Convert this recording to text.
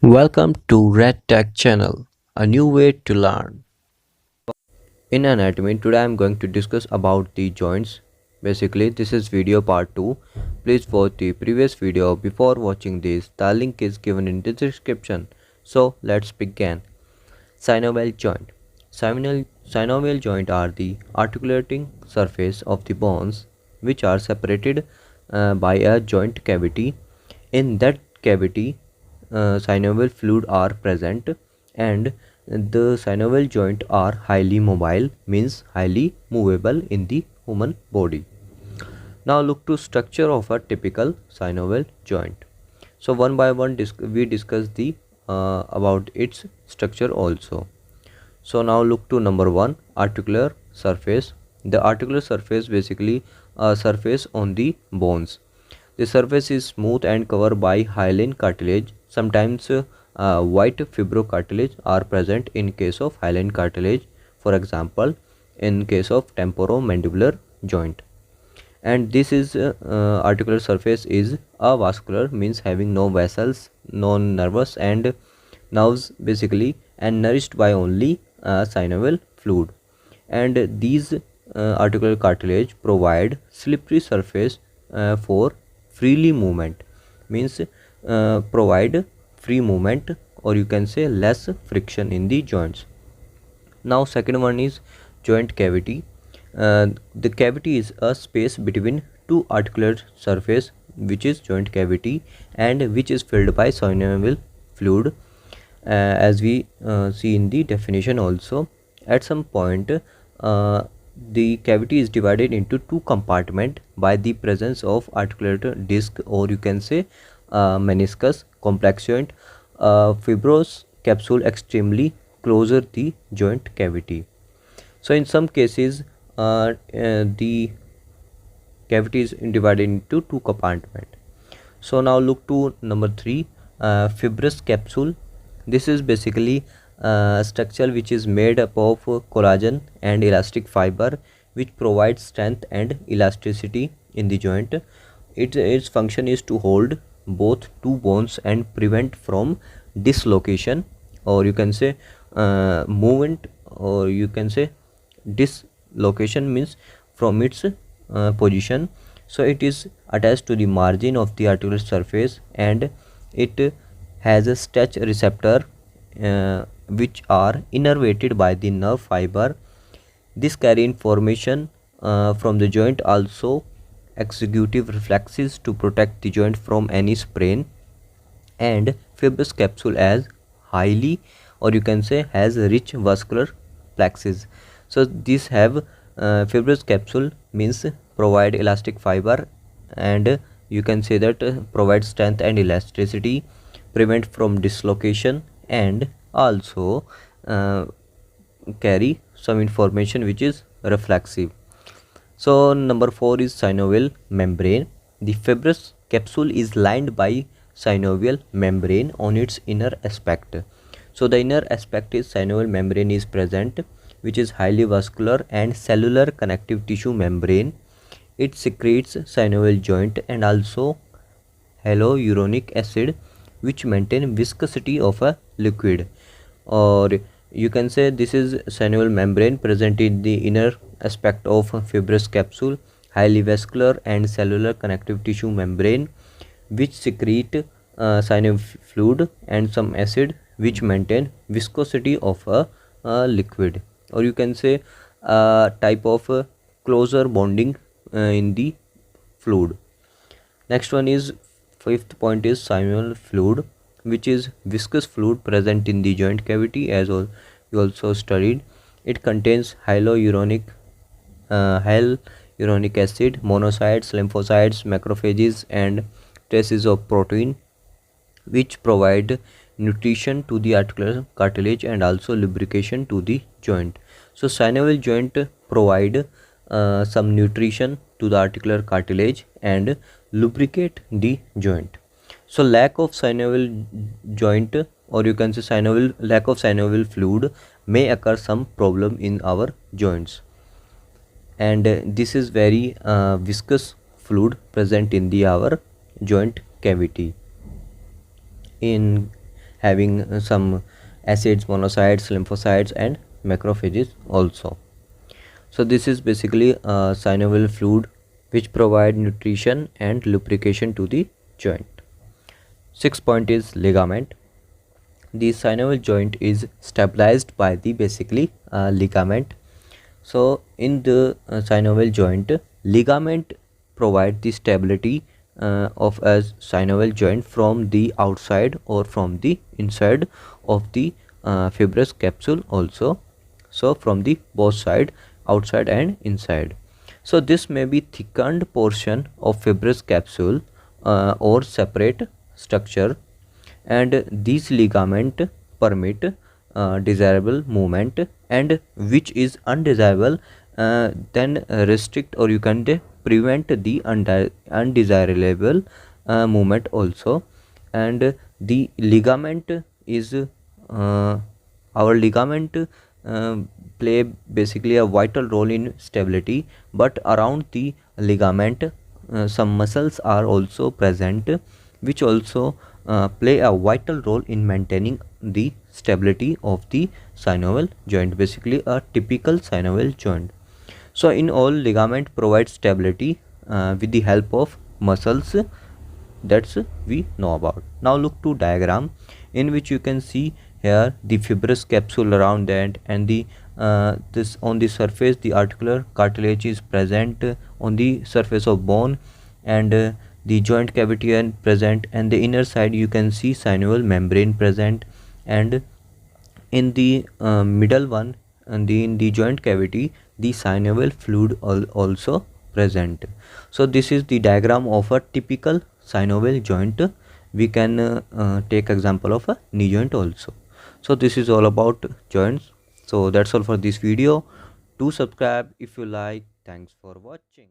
Welcome to Red Tech channel, a new way to learn. In anatomy, today I am going to discuss about the joints. Basically, this is video part 2. Please watch the previous video before watching this. The link is given in the description. So, let's begin. Synovial joint. Synovial joint are the articulating surface of the bones which are separated by a joint cavity. In that cavity, synovial fluid are present, and the synovial joint are highly mobile, means highly movable in the human body. Now look to structure of a typical synovial joint. So one by one we discuss the about its structure also. So now look to number 1, articular surface. The articular surface basically a surface on the bones. The surface is smooth and covered by hyaline cartilage. Sometimes white fibrocartilage are present in case of hyaline cartilage, for example in case of temporomandibular joint. And this is articular surface is avascular, means having no vessels, no nervous and nerves basically, and nourished by only synovial fluid. And these articular cartilage provide slippery surface for freely movement, means provide free movement, or you can say less friction in the joints. Now second one is joint cavity. The cavity is a space between two articular surface, which is joint cavity, and which is filled by synovial fluid, as we see in the definition also. At some point the cavity is divided into two compartments by the presence of articular disc, or you can say meniscus, complex joint, fibrous capsule extremely closer the joint cavity. So in some cases the cavity is divided into two compartments. So now look to number 3, fibrous capsule. This is basically a structure which is made up of collagen and elastic fiber, which provides strength and elasticity in the joint. Its function is to hold both two bones and prevent from dislocation, or you can say movement, or you can say dislocation, means from its position. So it is attached to the margin of the articular surface, and it has a stretch receptor which are innervated by the nerve fiber. This carry information from the joint, also executive reflexes to protect the joint from any sprain. And fibrous capsule as highly, or you can say has rich vascular plexus. So these have fibrous capsule means provide elastic fiber, and you can say that provide strength and elasticity, prevent from dislocation, and also carry some information which is reflexive. So number 4 is synovial membrane. The fibrous capsule is lined by synovial membrane on its inner aspect. So the inner aspect is synovial membrane is present, which is highly vascular and cellular connective tissue membrane. It secretes synovial joint and also hyaluronic acid, which maintain viscosity of a liquid, or you can say this is synovial membrane present in the inner aspect of fibrous capsule, highly vascular and cellular connective tissue membrane, which secrete synovial fluid and some acid, which maintain viscosity of a liquid, or you can say a type of closer bonding in the fluid. Next one is fifth point is synovial fluid, which is viscous fluid present in the joint cavity, as you also studied. It contains hyaluronic acid, monocytes, lymphocytes, macrophages, and traces of protein, which provide nutrition to the articular cartilage and also lubrication to the joint. So synovial joint provide some nutrition to the articular cartilage and lubricate the joint. So lack of synovial joint, or you can say lack of synovial fluid may occur some problem in our joints, and this is very viscous fluid present in the our joint cavity. In having some acids, monocytes, lymphocytes and macrophages also. So this is basically a synovial fluid which provide nutrition and lubrication to the joint. Sixth point is ligament. The synovial joint is stabilized by the basically ligament. So in the synovial joint, ligament provide the stability of a synovial joint from the outside or from the inside of the fibrous capsule also. So from the both side, outside and inside. So this may be thickened portion of fibrous capsule or separate structure, and these ligament permit desirable movement, and which is undesirable then restrict or you can prevent the undesirable movement also. And the ligament is our ligament play basically a vital role in stability, but around the ligament some muscles are also present which also play a vital role in maintaining the stability of the synovial joint, basically a typical synovial joint. So in all, ligament provides stability with the help of muscles, that's we know about. Now look to diagram in which you can see here the fibrous capsule around that, and the this on the surface the articular cartilage is present on the surface of bone, and the joint cavity and present, and the inner side you can see synovial membrane present, and in the middle one and in the joint cavity the synovial fluid also present. So this is the diagram of a typical synovial joint. We can take example of a knee joint also. So this is all about joints. So that's all for this video. Do subscribe if you like. Thanks for watching.